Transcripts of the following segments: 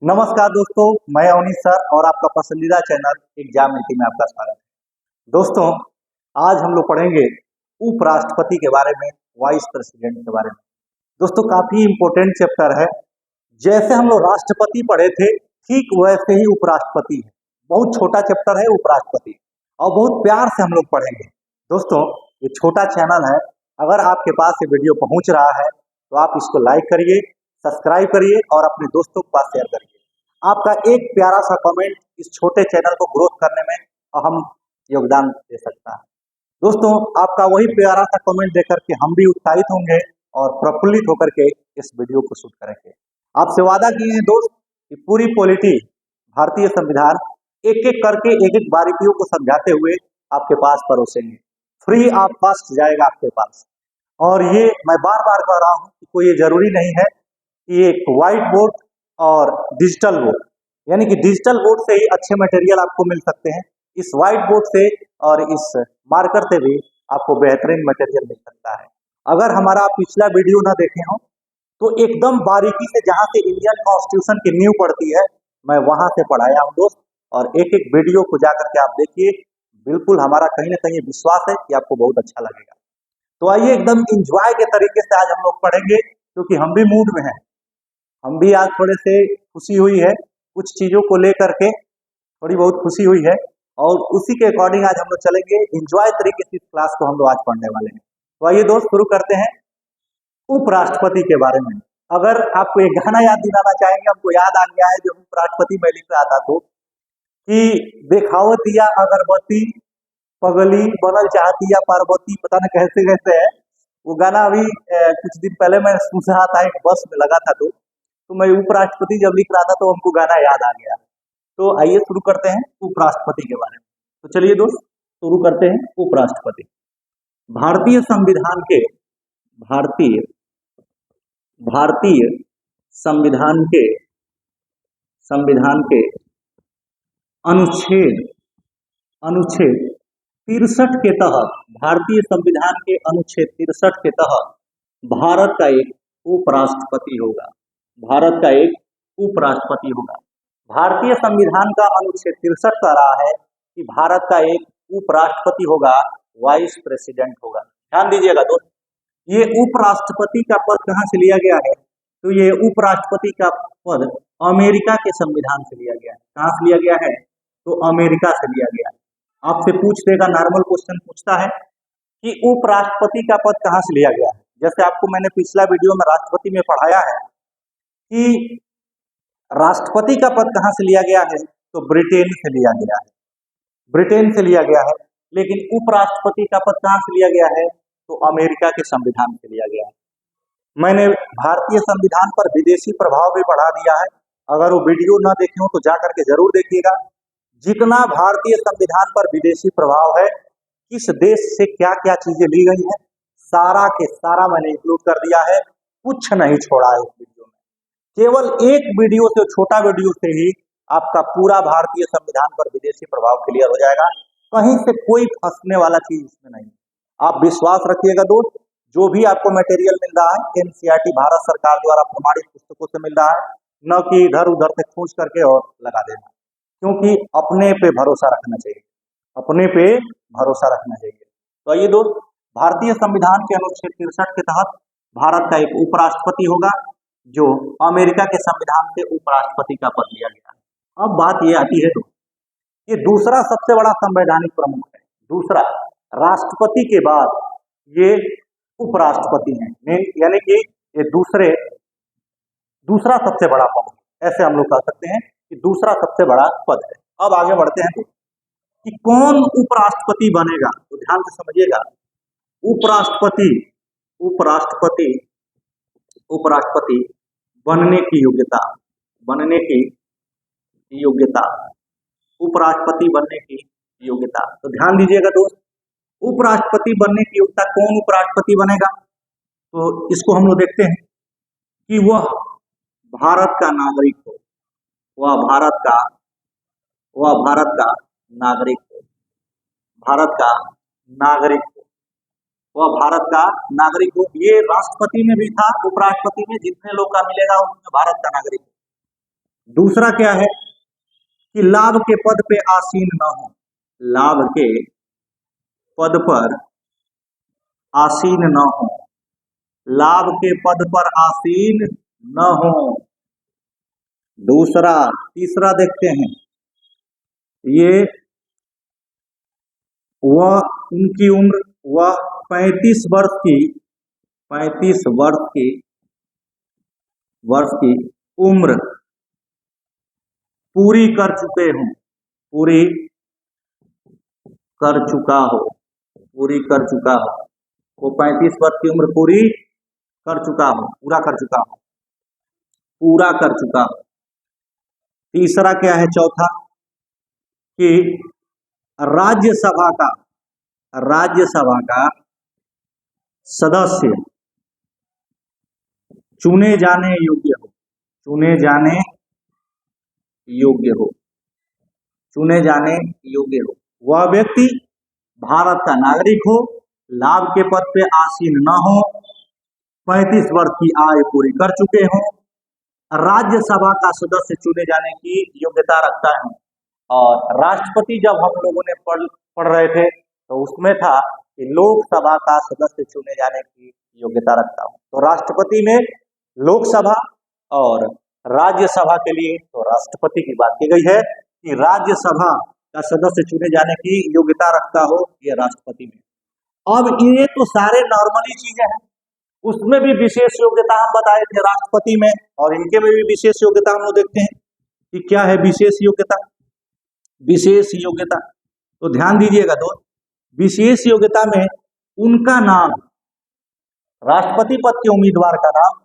नमस्कार दोस्तों, मैं अवनीश सर और आपका पसंदीदा चैनल एग्जाम नीति में आपका स्वागत है। दोस्तों, आज हम लोग पढ़ेंगे उपराष्ट्रपति के बारे में, वाइस प्रेसिडेंट के बारे में। दोस्तों, काफी इंपॉर्टेंट चैप्टर है। जैसे हम लोग राष्ट्रपति पढ़े थे, ठीक वैसे ही उपराष्ट्रपति है। बहुत छोटा चैप्टर है उपराष्ट्रपति, और बहुत प्यार से हम लोग पढ़ेंगे। दोस्तों, ये छोटा चैनल है, अगर आपके पास ये वीडियो पहुंच रहा है तो आप इसको लाइक करिए, सब्सक्राइब करिए और अपने दोस्तों के पास शेयर करिए। आपका एक प्यारा सा कमेंट इस छोटे चैनल को ग्रोथ करने में अहम योगदान दे सकता है। दोस्तों, आपका वही प्यारा सा कमेंट देकर के हम भी उत्साहित होंगे और प्रफुल्लित होकर के इस वीडियो को शूट करेंगे। आपसे वादा किए हैं दोस्त कि पूरी पॉलिटी भारतीय संविधान एक एक करके एक एक बारीकियों को समझाते हुए आपके पास परोसेंगे। फ्री ऑफ कॉस्ट जाएगा आपके पास। और ये मैं बार बार कह रहा हूँ कि कोई ये जरूरी नहीं है कि एक व्हाइट बोर्ड और डिजिटल बोर्ड, यानी कि डिजिटल बोर्ड से ही अच्छे मटेरियल आपको मिल सकते हैं। इस व्हाइट बोर्ड से और इस मार्कर से भी आपको बेहतरीन मटेरियल मिल सकता है। अगर हमारा पिछला वीडियो ना देखे हो तो एकदम बारीकी से, जहां से इंडियन कॉन्स्टिट्यूशन की नींव पड़ती है, मैं वहां से पढ़ाया हूं दोस्त। और एक एक वीडियो को जाकर के आप देखिए, बिल्कुल हमारा कहीं ना कहीं विश्वास है कि आपको बहुत अच्छा लगेगा। तो आइए एकदम इंजॉय के तरीके से आज हम लोग पढ़ेंगे, क्योंकि हम भी मूड में हैं। हम भी आज थोड़े से खुशी हुई है, कुछ चीजों को लेकर के थोड़ी बहुत खुशी हुई है, और उसी के अकॉर्डिंग आज हम लोग चलेंगे। इंजॉय तरीके से इस क्लास को हम लोग आज पढ़ने वाले हैं। तो आइए दोस्त, शुरू करते हैं उपराष्ट्रपति के बारे में। अगर आपको एक गाना याद दिलाना चाहेंगे, हमको याद आ गया है जब उपराष्ट्रपति में लिख रहा था तो, कि देखाओ दिया अगरबत्ती, पगली बनल चाहती या पार्वती, पता न कैसे कैसे है वो गाना। अभी कुछ दिन पहले मैं सुन रहा था, एक बस में लगा था तो मैं उपराष्ट्रपति जब लिख रहा था तो हमको गाना याद आ गया। तो आइए शुरू करते हैं उपराष्ट्रपति के बारे में। तो चलिए दोस्त, शुरू करते हैं उपराष्ट्रपति। भारतीय संविधान के भारतीय भारतीय संविधान के अनुच्छेद अनुच्छेद 63 के तहत, भारतीय संविधान के अनुच्छेद 63 के तहत भारत का एक उपराष्ट्रपति होगा। भारत का एक उपराष्ट्रपति होगा। भारतीय संविधान का अनुच्छेद 63 कह रहा है कि भारत का एक उपराष्ट्रपति होगा, वाइस प्रेसिडेंट होगा। ध्यान दीजिएगा दोस्त, ये उपराष्ट्रपति का पद कहां से लिया गया है? तो ये उपराष्ट्रपति का पद अमेरिका के संविधान से लिया गया है। कहां से लिया गया है? तो अमेरिका से लिया गया है। आपसे पूछ देगा, नॉर्मल क्वेश्चन पूछता है कि उपराष्ट्रपति का पद कहां से लिया गया है। जैसे आपको मैंने पिछला वीडियो में राष्ट्रपति में पढ़ाया है कि राष्ट्रपति का पद कहां से लिया गया है, तो ब्रिटेन से लिया गया है। ब्रिटेन से लिया गया है। लेकिन उपराष्ट्रपति का पद कहां से लिया गया है? तो अमेरिका के संविधान से लिया गया है। मैंने भारतीय संविधान पर विदेशी प्रभाव भी बढ़ा दिया है। अगर वो वीडियो ना देखे हो तो जाकर के जरूर देखिएगा। जितना भारतीय संविधान पर विदेशी प्रभाव है, किस देश से क्या क्या चीजें ली गई है, सारा के सारा मैंने इंक्लूड कर दिया है। कुछ नहीं छोड़ा है उस वीडियो में। केवल एक वीडियो से, छोटा वीडियो से ही आपका पूरा भारतीय संविधान पर विदेशी प्रभाव क्लियर हो जाएगा। कहीं से कोई फंसने वाला चीज इसमें नहीं। आप विश्वास रखिएगा दोस्त, जो भी आपको मटेरियल मिल रहा है एनसीईआरटी भारत सरकार द्वारा प्रमाणित पुस्तकों से मिल रहा है, न कि इधर उधर से खोज करके और लगा देना। क्योंकि अपने पे भरोसा रखना चाहिए, अपने पे भरोसा रखना चाहिए। तो आइए दोस्त, भारतीय संविधान के अनुच्छेद 63 के तहत भारत का एक उपराष्ट्रपति होगा, जो अमेरिका के संविधान से उपराष्ट्रपति का पद लिया गया है। अब बात ये आती है दोस्त, ये दूसरा सबसे बड़ा संवैधानिक प्रमुख है। दूसरा, राष्ट्रपति के बाद ये उपराष्ट्रपति हैं, यानी कि ये दूसरा सबसे बड़ा पद है। ऐसे हम लोग कह सकते हैं कि दूसरा सबसे बड़ा पद है। अब आगे बढ़ते हैं तो, कि कौन उपराष्ट्रपति बनेगा, तो ध्यान से समझिएगा। उपराष्ट्रपति उपराष्ट्रपति उपराष्ट्रपति बनने की योग्यता उपराष्ट्रपति बनने की योग्यता। तो ध्यान दीजिएगा दोस्त, उपराष्ट्रपति बनने की योग्यता, कौन उपराष्ट्रपति बनेगा? तो इसको हम लोग देखते हैं कि वह भारत का नागरिक हो, वह भारत का नागरिक हो, भारत का नागरिक हो, वह भारत का नागरिक हो। ये राष्ट्रपति में भी था, उपराष्ट्रपति में जितने लोग का मिलेगा उसमें भारत का नागरिक हो। दूसरा क्या है कि लाभ के पद पे आसीन न हो, लाभ के पद पर आसीन न हो, लाभ के पद पर आसीन न हो। दूसरा, तीसरा देखते हैं, ये वह उनकी उम्र, वह 35 वर्ष की 35 वर्ष की उम्र पूरी कर चुके हों, पूरी कर चुका हो, पूरी कर चुका हो, वो 35 वर्ष की उम्र पूरी कर चुका हो, पूरा कर चुका हो, पूरा कर चुका हो। तीसरा क्या है, चौथा, कि राज्यसभा का सदस्य चुने जाने योग्य हो, चुने जाने योग्य हो, चुने जाने योग्य हो। वह व्यक्ति भारत का नागरिक हो, लाभ के पद पे आसीन न हो, 35 वर्ष की आयु पूरी कर चुके हों, राज्यसभा का सदस्य चुने जाने की योग्यता रखता है। और राष्ट्रपति जब हम लोगों ने पढ़ रहे थे तो उसमें था कि लोकसभा का सदस्य चुने जाने की योग्यता रखता हूं। तो राष्ट्रपति में लोकसभा और राज्यसभा के लिए तो राष्ट्रपति की बात की गई है कि राज्यसभा का सदस्य चुने जाने की योग्यता रखता हो, ये राष्ट्रपति में। अब ये तो सारे नॉर्मली चीजें हैं, उसमें भी विशेष योग्यता हम बताए थे राष्ट्रपति में, और इनके में भी विशेष योग्यता हम लोग देखते हैं कि क्या है विशेष योग्यता। विशेष योग्यता तो ध्यान दीजिएगा दोस्त, विशेष योग्यता में उनका नाम, राष्ट्रपति पद के उम्मीदवार का नाम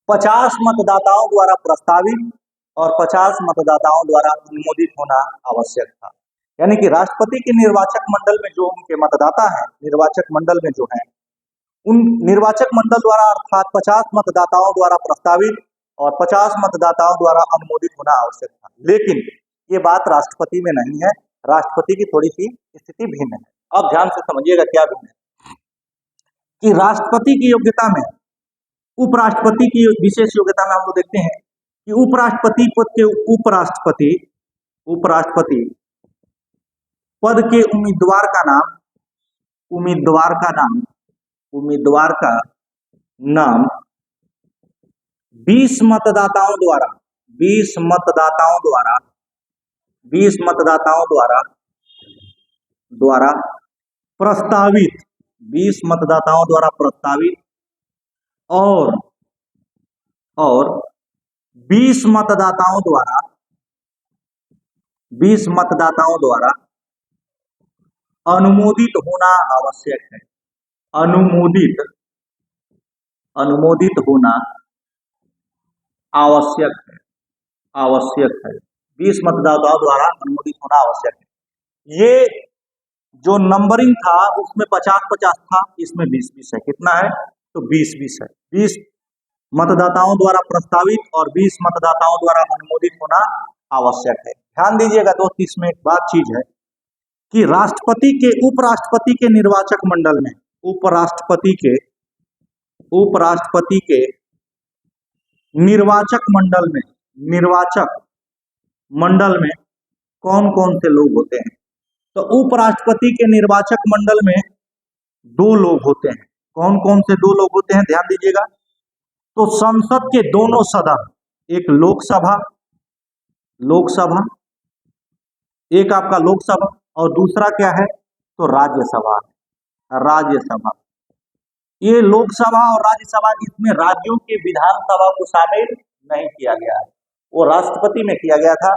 50 मतदाताओं द्वारा प्रस्तावित और 50 मतदाताओं द्वारा अनुमोदित होना आवश्यक था। यानी कि राष्ट्रपति के निर्वाचक मंडल में जो उनके मतदाता हैं, निर्वाचक मंडल में जो हैं, उन निर्वाचक मंडल द्वारा अर्थात 50 मतदाताओं द्वारा प्रस्तावित और 50 मतदाताओं द्वारा अनुमोदित होना आवश्यक था। लेकिन ये बात राष्ट्रपति में नहीं है, राष्ट्रपति की थोड़ी सी स्थिति भिन्न है। अब ध्यान से समझिएगा क्या भिन्न है कि राष्ट्रपति की योग्यता में, उपराष्ट्रपति की विशेष योग्यता में हम लोग देखते हैं कि उपराष्ट्रपति पद के उपराष्ट्रपति पद के उम्मीदवार का नाम 20 मतदाताओं द्वारा प्रस्तावित, 20 मतदाताओं द्वारा प्रस्तावित और 20 मतदाताओं द्वारा अनुमोदित होना आवश्यक है। अनुमोदित होना आवश्यक है। 20 मतदाताओं द्वारा अनुमोदित होना आवश्यक है। ये जो नंबरिंग था उसमें 50-50 था, इसमें 20-20 है। कितना है तो 20-20 है। 20 मतदाताओं द्वारा प्रस्तावित और 20 मतदाताओं द्वारा अनुमोदित होना आवश्यक है। ध्यान दीजिएगा दोस्त, इसमें एक बात चीज है कि राष्ट्रपति के उपराष्ट्रपति के निर्वाचक मंडल में, उपराष्ट्रपति के निर्वाचक मंडल में कौन कौन से लोग होते हैं। तो उपराष्ट्रपति के निर्वाचक मंडल में 2 लोग होते हैं। कौन कौन से 2 लोग होते हैं, ध्यान दीजिएगा। तो संसद के दोनों सदन, एक लोकसभा, एक आपका लोकसभा और दूसरा क्या है तो राज्यसभा। ये लोकसभा और राज्यसभा, इसमें राज्यों के विधानसभा को शामिल नहीं किया गया है, वो राष्ट्रपति में किया गया था।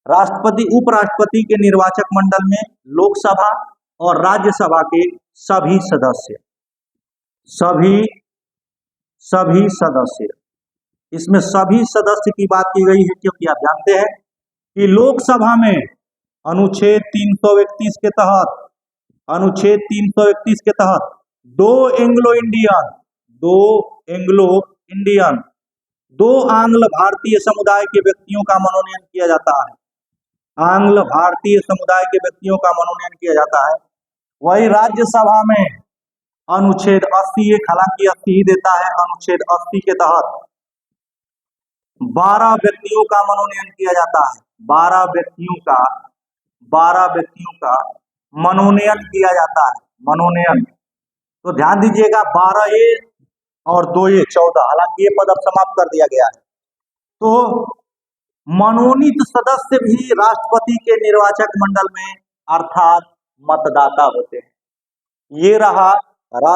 राष्ट्रपति उपराष्ट्रपति के निर्वाचक मंडल में लोकसभा और राज्यसभा के सभी सदस्य, इसमें सभी सदस्य की बात की गई है क्योंकि आप जानते हैं कि लोकसभा में अनुच्छेद 331 के तहत 2 एंग्लो इंडियन 2 आंग्ल भारतीय समुदाय के व्यक्तियों का मनोनयन किया जाता है। आंग्ल भारतीय समुदाय के व्यक्तियों का मनोनयन किया जाता है। वही राज्यसभा में अनुच्छेद 80, एक हालांकि 80 ही देता है, अनुच्छेद 80 के तहत 12 व्यक्तियों का मनोनयन किया जाता है। 12 व्यक्तियों का मनोनयन किया जाता है। मनोनयन, तो ध्यान दीजिएगा 12A और 2A 14, हालांकि ये पद अब समाप्त कर दिया गया है। तो मनोनीत सदस्य भी राष्ट्रपति के निर्वाचक मंडल में अर्थात मतदाता होते हैं। ये रहा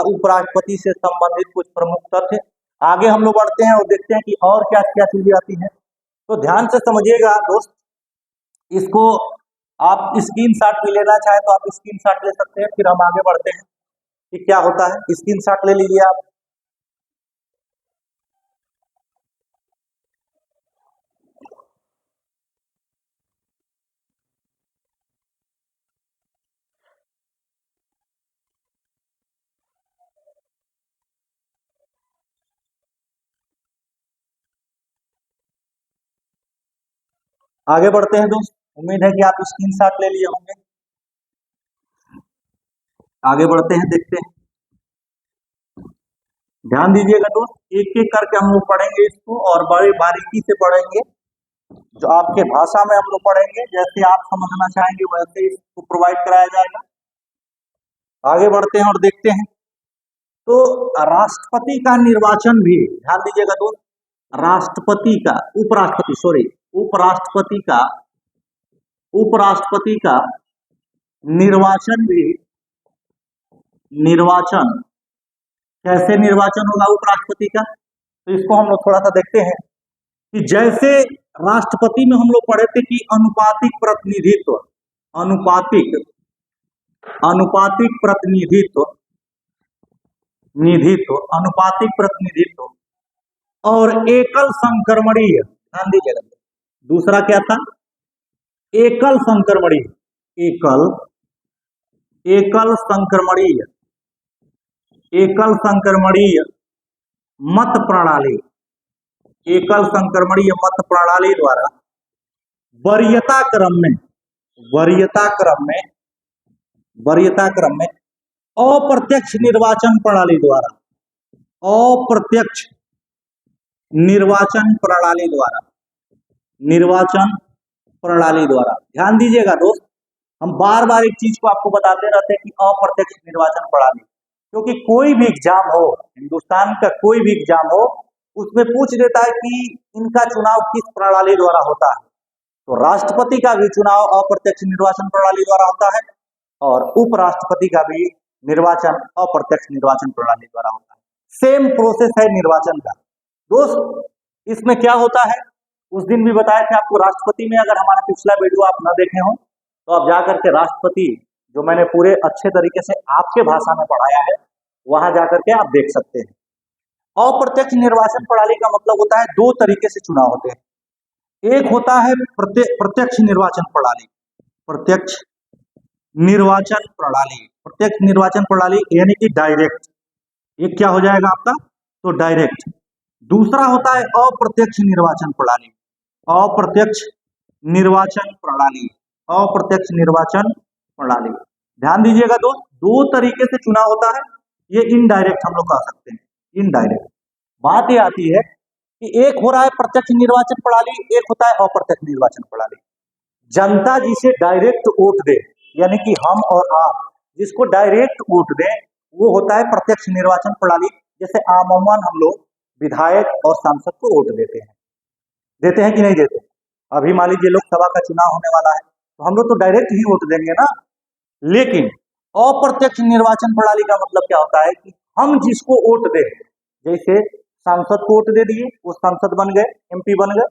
उपराष्ट्रपति से संबंधित कुछ प्रमुख तथ्य। आगे हम लोग बढ़ते हैं और देखते हैं कि और क्या क्या चीजें आती हैं। तो ध्यान से समझिएगा दोस्त, इसको आप स्क्रीनशॉट भी लेना चाहे तो आप स्क्रीनशॉट ले सकते हैं। फिर हम आगे बढ़ते हैं कि क्या होता है। स्क्रीनशॉट ले लीजिए आप। आगे बढ़ते हैं दोस्त, उम्मीद है कि आप स्क्रीनशॉट ले लिए होंगे। आगे बढ़ते हैं, देखते हैं। ध्यान दीजिएगा दोस्त, एक एक करके हम लोग पढ़ेंगे इसको और बड़ी बारीकी से पढ़ेंगे। जो आपके भाषा में हम लोग पढ़ेंगे, जैसे आप समझना चाहेंगे वैसे इसको प्रोवाइड कराया जाएगा। आगे बढ़ते हैं और देखते हैं। तो राष्ट्रपति का निर्वाचन भी, ध्यान दीजिएगा दोस्त, राष्ट्रपति का उपराष्ट्रपति का निर्वाचन कैसे निर्वाचन होगा उपराष्ट्रपति का, तो इसको हम लोग थोड़ा सा देखते हैं कि जैसे राष्ट्रपति में हम लोग पढ़े थे कि अनुपातिक प्रतिनिधित्व और एकल संक्रमणीय, ध्यान दीजिएगा। दूसरा क्या था? एकल संक्रमणीय मत प्रणाली द्वारा वरीयता क्रम में अप्रत्यक्ष निर्वाचन प्रणाली द्वारा ध्यान दीजिएगा दोस्त, हम बार बार एक चीज को आपको बताते रहते हैं कि अप्रत्यक्ष निर्वाचन प्रणाली, क्योंकि कोई भी एग्जाम हो, हिंदुस्तान का कोई भी एग्जाम हो, उसमें पूछ देता है कि इनका चुनाव किस प्रणाली द्वारा होता है। तो राष्ट्रपति का भी चुनाव अप्रत्यक्ष निर्वाचन प्रणाली द्वारा होता है और उपराष्ट्रपति का भी निर्वाचन अप्रत्यक्ष निर्वाचन प्रणाली द्वारा होता है। सेम प्रोसेस है निर्वाचन का दोस्त। इसमें क्या होता है, उस दिन भी बताए थे आपको, राष्ट्रपति में अगर हमारा पिछला वीडियो आप न देखे हो तो आप जाकर के राष्ट्रपति, जो मैंने पूरे अच्छे तरीके से आपके भाषा में पढ़ाया है, वहां जाकर के आप देख सकते हैं। अप्रत्यक्ष निर्वाचन प्रणाली का मतलब होता है दो तरीके से चुनाव होते हैं। एक होता है प्रत्यक्ष निर्वाचन प्रणाली यानी कि डायरेक्ट, ये क्या हो जाएगा आपका, तो डायरेक्ट। दूसरा होता है अप्रत्यक्ष निर्वाचन प्रणाली। ध्यान दीजिएगा दोस्त, दो तरीके से चुनाव होता है। ये इनडायरेक्ट हम लोग कह सकते हैं, इनडायरेक्ट। बात ये आती है कि एक हो रहा है प्रत्यक्ष निर्वाचन प्रणाली, एक होता है अप्रत्यक्ष निर्वाचन प्रणाली। जनता जिसे डायरेक्ट वोट दे, यानी कि हम और आप जिसको डायरेक्ट वोट दें, वो होता है प्रत्यक्ष निर्वाचन प्रणाली। जैसे आमूमन हम लोग विधायक और सांसद को वोट देते हैं कि नहीं देते? अभी मान लीजिए लोकसभा का चुनाव होने वाला है, तो हम लोग तो डायरेक्ट ही वोट देंगे ना। लेकिन अप्रत्यक्ष निर्वाचन प्रणाली का मतलब क्या होता है कि हम जिसको वोट दें, जैसे सांसद को वोट दे दिए, वो सांसद बन गए, एमपी बन गए,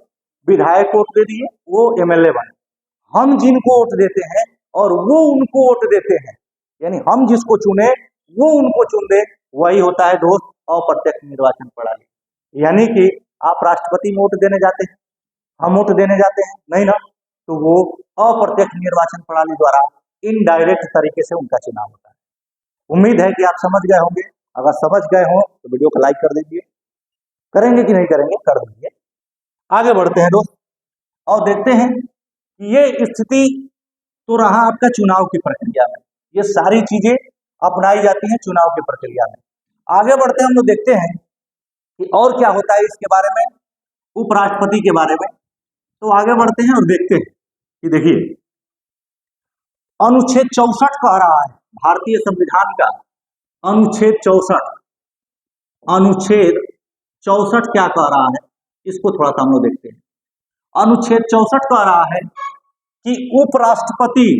विधायक को वोट दे दिए, वो एमएलए बन गए। हम जिनको वोट देते हैं और वो उनको वोट देते हैं, यानी हम जिसको चुने वो उनको चुन दे, वही होता है दोस्त अप्रत्यक्ष निर्वाचन प्रणाली। यानी कि आप राष्ट्रपति में वोट देने जाते हैं, हम वोट देने जाते हैं नहीं ना, तो वो अप्रत्यक्ष निर्वाचन प्रणाली द्वारा इनडायरेक्ट तरीके से उनका चुनाव होता है। उम्मीद है कि आप समझ गए होंगे। अगर समझ गए हो तो वीडियो को लाइक कर दीजिए, करेंगे कि नहीं करेंगे, कर दीजिए। आगे बढ़ते हैं दोस्त और देखते हैं कि ये स्थिति तो रहा आपका चुनाव की प्रक्रिया में, ये सारी चीजें अपनाई जाती हैं चुनाव की प्रक्रिया में। आगे बढ़ते हैं, हम लोग देखते हैं कि और क्या होता है इसके बारे में। उपराष्ट्रपति के बारे में। तो आगे बढ़ते हैं और देखते हैं कि देखिए अनुच्छेद 64 कह रहा है भारतीय संविधान का, अनुच्छेद 64, अनुच्छेद 64 क्या कह रहा है, इसको थोड़ा सा हम लोग देखते हैं। अनुच्छेद 64 कह रहा है कि उपराष्ट्रपति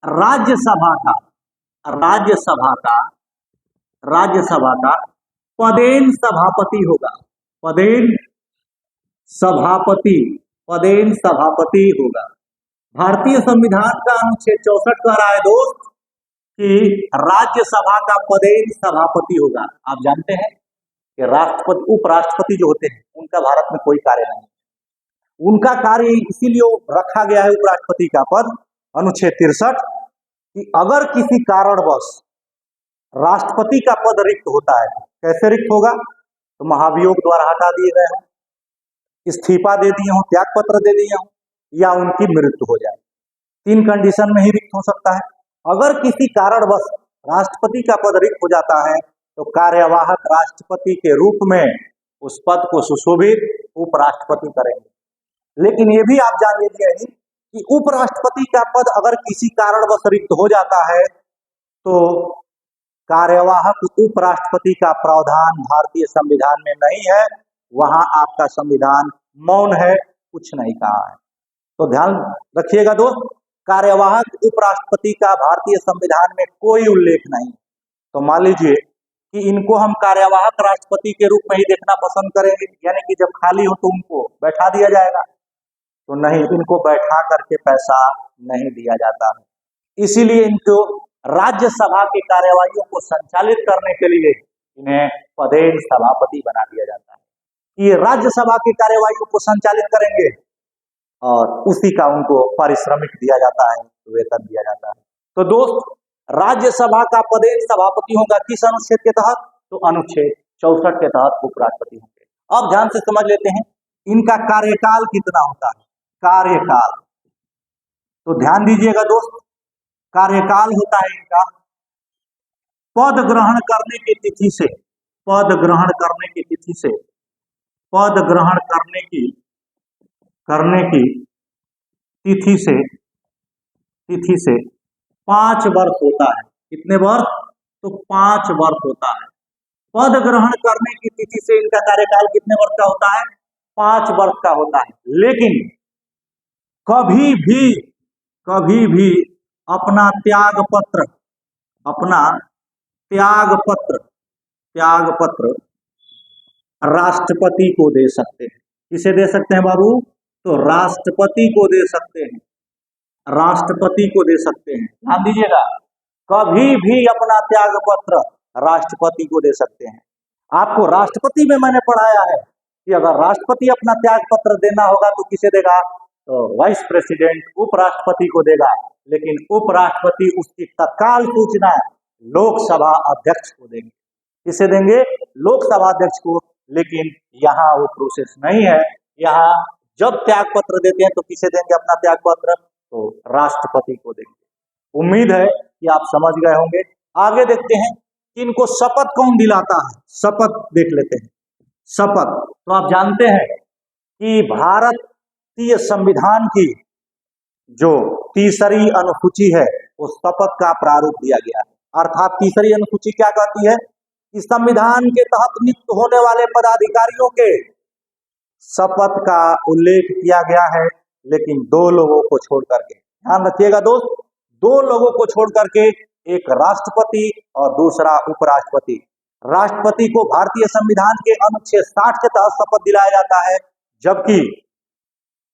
राज्यसभा का पदेन सभापति होगा, पदेन सभापति होगा। भारतीय संविधान का अनुच्छेद 64 कह रहा है दोस्त कि राज्यसभा का पदेन सभापति होगा। आप जानते हैं कि राष्ट्रपति उपराष्ट्रपति जो होते हैं उनका भारत में कोई कार्य नहीं, उनका कार्य इसीलिए रखा गया है उपराष्ट्रपति का पद, अनुच्छेद 63, कि अगर किसी कारणवश राष्ट्रपति का पद रिक्त होता है, कैसे रिक्त होगा, तो महाभियोग द्वारा हटा दिए गए हों, इस्तीफा दे दिए हों, त्याग पत्र दे दिए हों, या उनकी मृत्यु हो जाए, 3 कंडीशन में ही रिक्त हो सकता है। अगर किसी कारणवश राष्ट्रपति का पद रिक्त हो जाता है तो कार्यवाहक राष्ट्रपति के रूप में उस पद को सुशोभित उपराष्ट्रपति करेंगे। लेकिन ये भी आप जान लीजिए कि उपराष्ट्रपति का पद अगर किसी कारणवश रिक्त हो जाता है तो कार्यवाहक उपराष्ट्रपति का प्रावधान भारतीय संविधान में नहीं है, वहां आपका संविधान मौन है, कुछ नहीं कहा है। तो ध्यान रखिएगा दोस्त, कार्यवाहक उपराष्ट्रपति का भारतीय संविधान में कोई उल्लेख नहीं। तो मान लीजिए कि इनको हम कार्यवाहक राष्ट्रपति के रूप में ही देखना पसंद करेंगे, यानी कि जब खाली हो तो उनको बैठा दिया जाएगा, तो नहीं, इनको बैठा करके पैसा नहीं दिया जाता है। इसीलिए इनको राज्यसभा की कार्यवाहियों को संचालित करने के लिए इन्हें पदेन सभापति बना दिया जाता है। ये राज्यसभा की कार्यवाहियों को संचालित करेंगे और उसी का उनको पारिश्रमिक दिया जाता है, वेतन दिया जाता है। तो दोस्त, राज्यसभा का पदेन सभापति होगा किस अनुच्छेद के तहत, तो अनुच्छेद 64 के तहत उपराष्ट्रपति होंगे। अब ध्यान से समझ लेते हैं इनका कार्यकाल कितना होता है। कार्यकाल, तो ध्यान दीजिएगा दोस्त, कार्यकाल होता है इनका पद ग्रहण करने की तिथि से, पद ग्रहण करने की तिथि से, पद ग्रहण करने की तिथि से 5 वर्ष होता है। कितने वर्ष, तो 5 वर्ष होता है। पद ग्रहण करने की तिथि से इनका कार्यकाल कितने वर्ष का होता है, 5 वर्ष का होता है। लेकिन कभी भी अपना त्याग पत्र राष्ट्रपति को दे सकते हैं। किसे दे सकते हैं बाबू, तो राष्ट्रपति को दे सकते हैं, राष्ट्रपति को दे सकते हैं। ध्यान दीजिएगा, कभी भी अपना त्याग पत्र राष्ट्रपति को दे सकते हैं। आपको राष्ट्रपति में मैंने पढ़ाया है कि अगर राष्ट्रपति अपना त्याग पत्र देना होगा तो किसे देगा, तो वाइस प्रेसिडेंट उपराष्ट्रपति को देगा। लेकिन उपराष्ट्रपति उसकी तत्काल सूचना लोकसभा अध्यक्ष को देंगे। किसे देंगे, लोकसभा अध्यक्ष को। लेकिन यहाँ वो प्रोसेस नहीं है। यहाँ जब त्याग पत्र देते हैं तो किसे देंगे अपना त्याग पत्र, तो राष्ट्रपति को देंगे। उम्मीद है कि आप समझ गए होंगे। आगे देखते हैं कि इनको शपथ कौन दिलाता है। शपथ देख लेते हैं। शपथ, तो आप जानते हैं कि भारतीय संविधान की जो तीसरी अनुसूची है उस शपथ का प्रारूप दिया गया है। अर्थात तीसरी अनुसूची क्या कहती है कि संविधान के तहत नियुक्त होने वाले पदाधिकारियों के शपथ का उल्लेख किया गया है, लेकिन 2 लोगों को छोड़ करके। ध्यान रखिएगा दोस्त, 2 लोगों को छोड़ करके, एक राष्ट्रपति और दूसरा उपराष्ट्रपति। राष्ट्रपति को भारतीय संविधान के अनुच्छेद 60 के तहत शपथ दिलाया जाता है, जबकि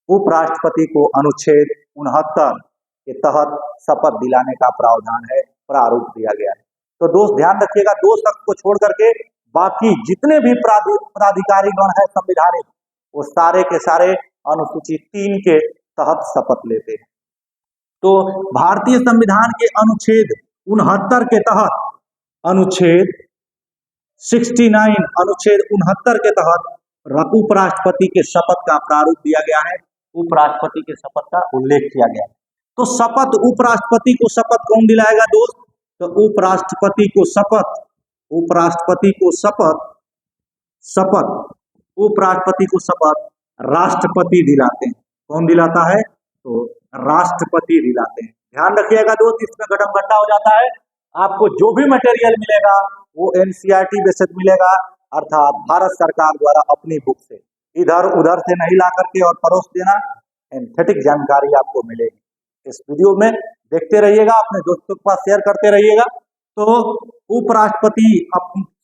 उपराष्ट्रपति को अनुच्छेद 69 के तहत शपथ दिलाने का प्रावधान है, प्रारूप दिया गया है। तो दोस्त ध्यान रखिएगा, 2 शख्स को छोड़ करके बाकी जितने भी पदाधिकारी गण है संविधानिक, वो सारे के सारे अनुसूची 3 के तहत शपथ लेते हैं। तो भारतीय संविधान के अनुच्छेद 69 के तहत, अनुच्छेद 69, अनुच्छेद 69 के तहत उपराष्ट्रपति के शपथ का प्रारूप दिया गया है, उपराष्ट्रपति के शपथ का उल्लेख किया गया है। तो शपथ उपराष्ट्रपति को शपथ कौन दिलाएगा दोस्त, तो उपराष्ट्रपति को शपथ उपराष्ट्रपति को शपथ राष्ट्रपति दिलाते हैं। कौन दिलाता है? तो राष्ट्रपति दिलाते हैं। ध्यान रखिएगा दोस्त, इसमें गड़म गड्ढा हो जाता है। आपको जो भी मटेरियल मिलेगा वो एनसीईआरटी बेसिस मिलेगा, अर्थात भारत सरकार द्वारा अपनी बुक से, इधर उधर से नहीं ला करके और परोस देना। एंथेटिक जानकारी आपको मिलेगी। इस वीडियो में देखते रहिएगा, अपने दोस्तों के पास शेयर करते रहिएगा। तो उपराष्ट्रपति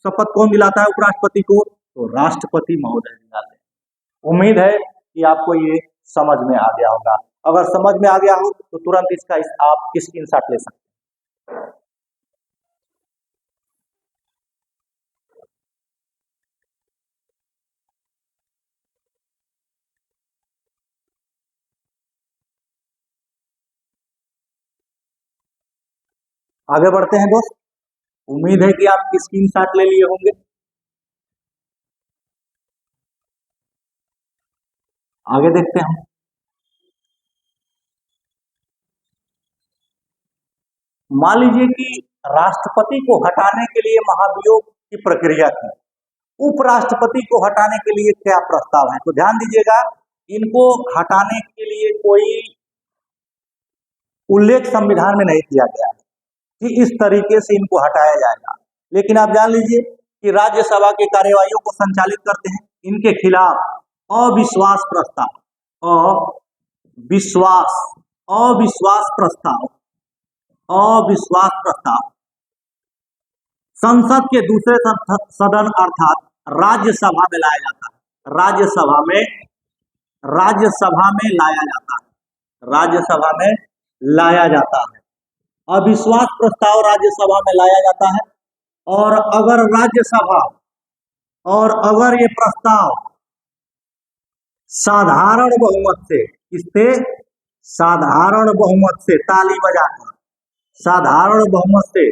शपथ कौन दिलाता है उपराष्ट्रपति को? तो राष्ट्रपति महोदय दिलाते हैं। उम्मीद है कि आपको ये समझ में आ गया होगा। अगर समझ में आ गया हो तो तुरंत इसका आप स्क्रीनशॉट ले सकते हैं। आगे बढ़ते हैं दोस्त। उम्मीद है कि आप स्क्रीनशॉट ले लिए होंगे। आगे देखते हैं। मान लीजिए कि राष्ट्रपति को हटाने के लिए महाभियोग की प्रक्रिया थी, उपराष्ट्रपति को हटाने के लिए क्या प्रस्ताव है? तो ध्यान दीजिएगा, इनको हटाने के लिए कोई उल्लेख संविधान में नहीं किया गया है कि इस तरीके से इनको हटाया जाएगा। लेकिन आप जान लीजिए कि राज्यसभा की कार्यवाहियों को संचालित करते हैं। इनके खिलाफ अविश्वास प्रस्ताव, अविश्वास प्रस्ताव संसद के दूसरे सदन अर्थात राज्यसभा में लाया जाता है। राज्यसभा में लाया जाता है। अविश्वास प्रस्ताव राज्यसभा में लाया जाता है। और अगर ये प्रस्ताव साधारण बहुमत से, किससे? साधारण बहुमत से, ताली बजाकर साधारण बहुमत से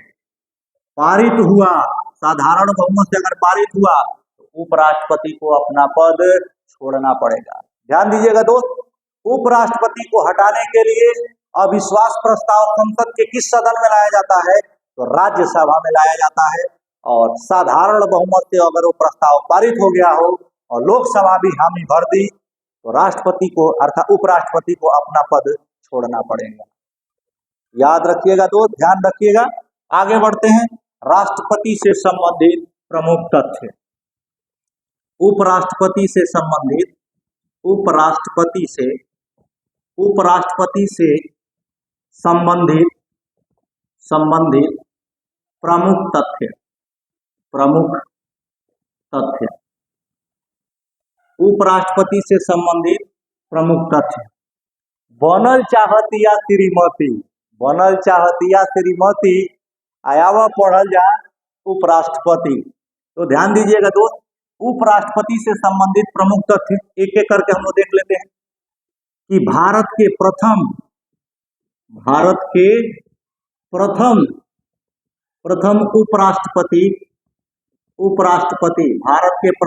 पारित हुआ, साधारण बहुमत से अगर पारित हुआ तो उपराष्ट्रपति को अपना पद छोड़ना पड़ेगा। ध्यान दीजिएगा दोस्त, उपराष्ट्रपति को हटाने के लिए अविश्वास प्रस्ताव संसद के किस सदन में लाया जाता है? तो राज्यसभा में लाया जाता है। और साधारण बहुमत से अगर वो प्रस्ताव पारित हो गया हो और लोकसभा भी हामी भर दी तो राष्ट्रपति को अर्थात उपराष्ट्रपति को अपना पद छोड़ना पड़ेगा। याद रखिएगा दोस्त, ध्यान रखिएगा। आगे बढ़ते हैं। राष्ट्रपति से संबंधित प्रमुख तथ्य, उपराष्ट्रपति से संबंधित प्रमुख तथ्य, उपराष्ट्रपति से संबंधित प्रमुख तथ्य। बनल चाहतिया श्रीमती आयावा पढ़ल जा उपराष्ट्रपति। तो ध्यान दीजिएगा दोस्त, उपराष्ट्रपति से संबंधित प्रमुख तथ्य एक एक करके हम लोग देख लेते हैं कि भारत के प्रथम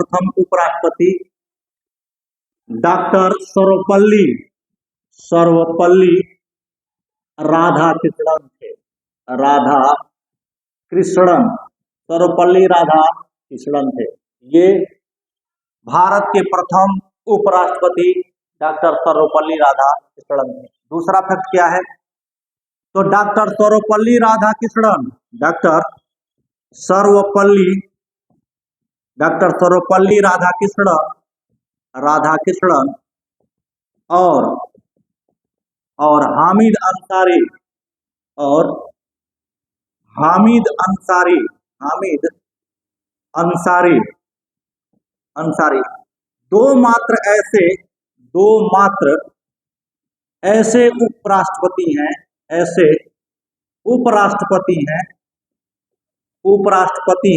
उपराष्ट्रपति डॉक्टर सर्वपल्ली राधाकृष्णन थे। सर्वपल्ली राधाकृष्णन थे। ये भारत के प्रथम उपराष्ट्रपति डॉक्टर सर्वपल्ली राधाकृष्णन थे। दूसरा फैक्ट क्या है? तो डॉक्टर सर्वपल्ली राधाकृष्णन और हामिद अंसारी दो मात्र ऐसे उपराष्ट्रपति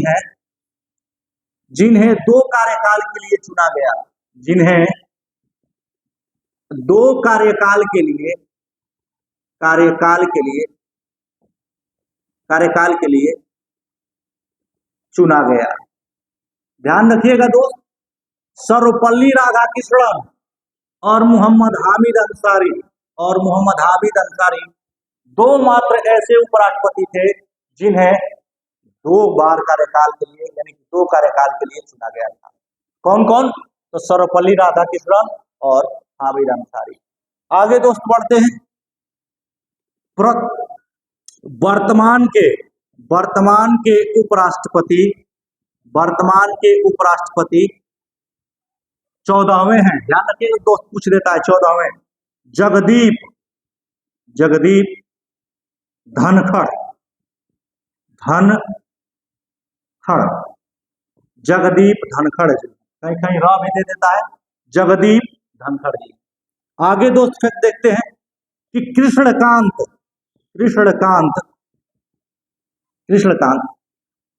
हैं जिन्हें दो कार्यकाल के लिए चुना गया, कार्यकाल के लिए चुना गया। ध्यान रखिएगा दोस्त, सर्वपल्ली राधाकृष्णन और मोहम्मद हामिद अंसारी दो मात्र ऐसे उपराष्ट्रपति थे जिन्हें दो कार्यकाल के लिए चुना गया था। कौन कौन? तो सर्वपल्ली राधाकृष्णन और हामिद अंसारी। आगे दोस्त बढ़ते हैं। वर्तमान के उपराष्ट्रपति 14वें हैं, ध्यान रखिएगा दोस्त, पूछ देता है 14वें, जगदीप धनखड़। जगदीप धनखड़ जी, कहीं कहीं र भी दे देता है, जगदीप धनखड़ जी। आगे दोस्त फिर देखते हैं कि कृष्णकांत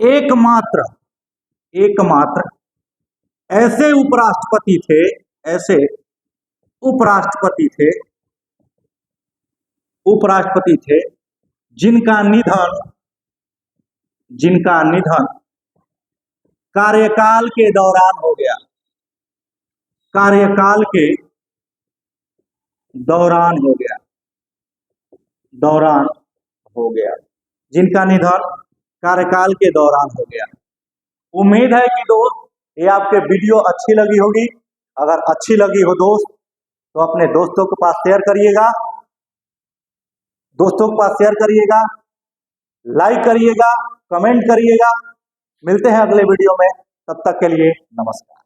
एकमात्र ऐसे उपराष्ट्रपति थे जिनका निधन कार्यकाल के दौरान हो गया। जिनका निधन कार्यकाल के दौरान हो गया। उम्मीद है कि दोस्त ये आपके वीडियो अच्छी लगी होगी। अगर अच्छी लगी हो दोस्त तो अपने दोस्तों के पास शेयर करिएगा, लाइक करिएगा, कमेंट करिएगा। मिलते हैं अगले वीडियो में, तब तक के लिए नमस्कार।